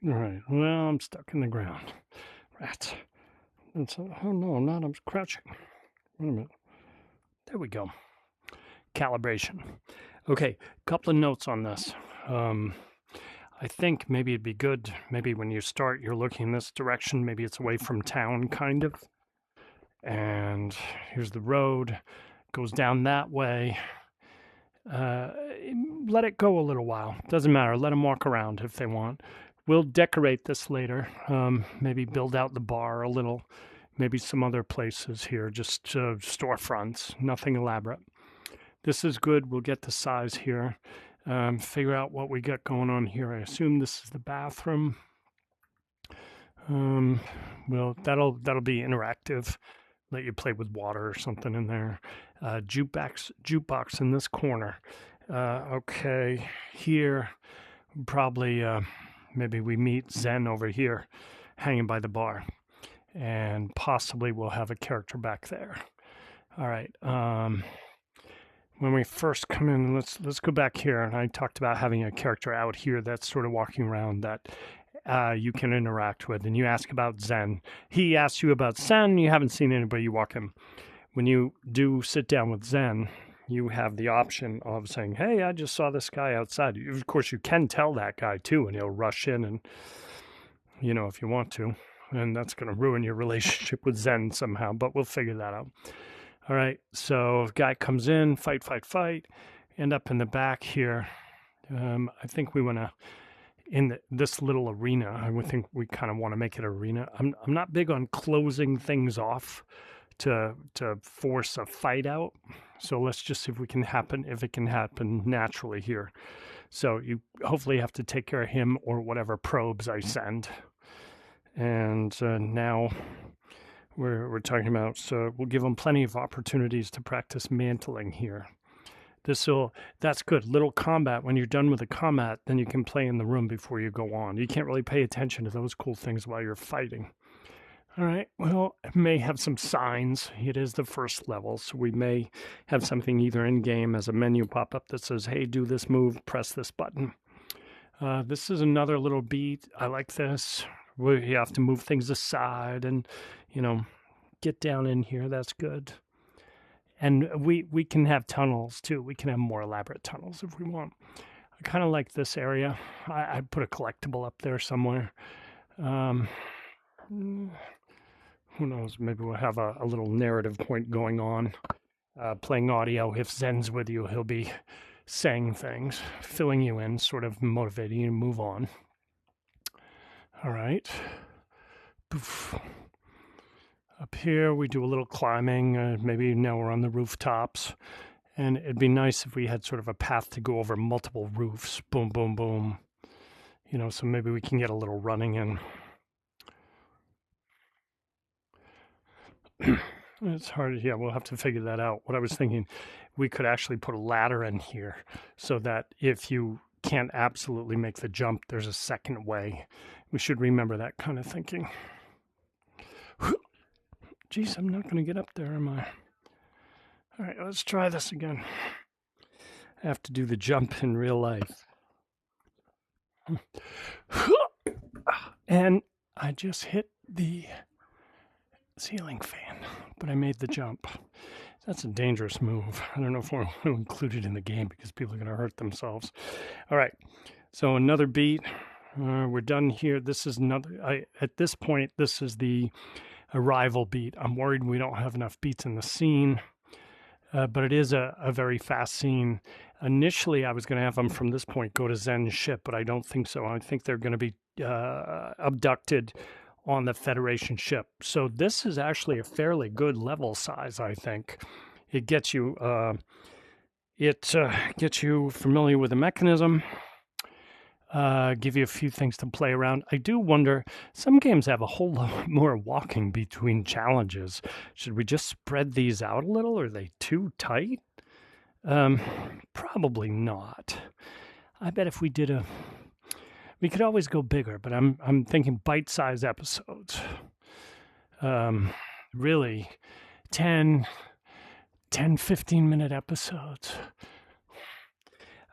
All right. Well, I'm stuck in the ground. Rats. Oh no, I'm not. I'm crouching. Wait a minute. There we go. Calibration. Okay, couple of notes on this. I think maybe it'd be good, maybe when you start, you're looking in this direction, maybe it's away from town, kind of. And here's the road, goes down that way. Let it go a little while. Doesn't matter. Let them walk around if they want. We'll decorate this later. Maybe build out the bar a little. Maybe some other places here, just storefronts, nothing elaborate. This is good. We'll get the size here. Figure out what we got going on here. I assume this is the bathroom. Well, that'll be interactive. Let you play with water or something in there. Jukebox in this corner. Okay, here probably maybe we meet Xen over here, hanging by the bar, and possibly we'll have a character back there. All right. When we first come in, let's go back here. And I talked about having a character out here that's sort of walking around that you can interact with. And you ask about Xen. He asks you about Xen. You haven't seen anybody. You walk him. When you do sit down with Xen, you have the option of saying, "Hey, I just saw this guy outside." Of course, you can tell that guy too, and he'll rush in, and if you want to, and that's going to ruin your relationship with Xen somehow. But we'll figure that out. All right, so guy comes in, fight, end up in the back here. I think we want to, in this little arena, I would think we kind of want to make it arena. I'm not big on closing things off to force a fight out. So let's just see if it can happen naturally here. So you hopefully have to take care of him or whatever probes I send. And now we're talking about, so we'll give them plenty of opportunities to practice mantling here. That's good. Little combat. When you're done with the combat, then you can play in the room before you go on. You can't really pay attention to those cool things while you're fighting. All right, well, it may have some signs. It is the first level, so we may have something either in-game as a menu pop up that says, hey, do this move, press this button. This is another little beat. I like this. You have to move things aside and, get down in here. That's good. And we can have tunnels, too. We can have more elaborate tunnels if we want. I kind of like this area. I'd put a collectible up there somewhere. Who knows? Maybe we'll have a little narrative point going on. Playing audio. If Xen's with you, he'll be saying things, filling you in, sort of motivating you to move on. All right. Poof. Up here, we do a little climbing. Maybe now we're on the rooftops. And it'd be nice if we had sort of a path to go over multiple roofs. Boom, boom, boom. So maybe we can get a little running in. It's hard. Yeah, we'll have to figure that out. What I was thinking, we could actually put a ladder in here so that if you can't absolutely make the jump, there's a second way. We should remember that kind of thinking. Geez, I'm not going to get up there, am I? All right, let's try this again. I have to do the jump in real life. And I just hit the ceiling fan, but I made the jump. That's a dangerous move. I don't know if I want to include it in the game because people are going to hurt themselves. All right, so another beat. We're done here. This is another. At this point, this is the arrival beat. I'm worried we don't have enough beats in the scene, but it is a very fast scene. Initially, I was going to have them from this point go to Xen's ship, but I don't think so. I think they're going to be abducted on the Federation ship. So this is actually a fairly good level size, I think. It gets you familiar with the mechanism, give you a few things to play around. I do wonder, some games have a whole lot more walking between challenges. Should we just spread these out a little? Are they too tight? Probably not. I bet if we did we could always go bigger, but I'm thinking bite-sized episodes. Really, 10, 15-minute episodes.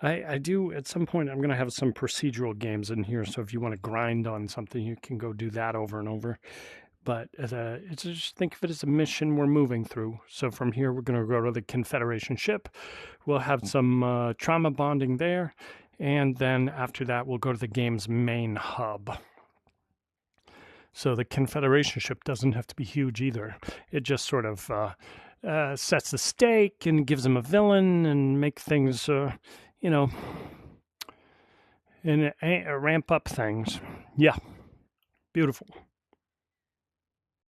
I do at some point. I'm going to have some procedural games in here, so if you want to grind on something, you can go do that over and over. But it's just think of it as a mission we're moving through. So from here, we're going to go to the Confederation ship. We'll have some trauma bonding there, and then after that, we'll go to the game's main hub. So the Confederation ship doesn't have to be huge either. It just sort of sets the stake and gives them a villain and make things, you know, and ramp up things. Yeah, beautiful.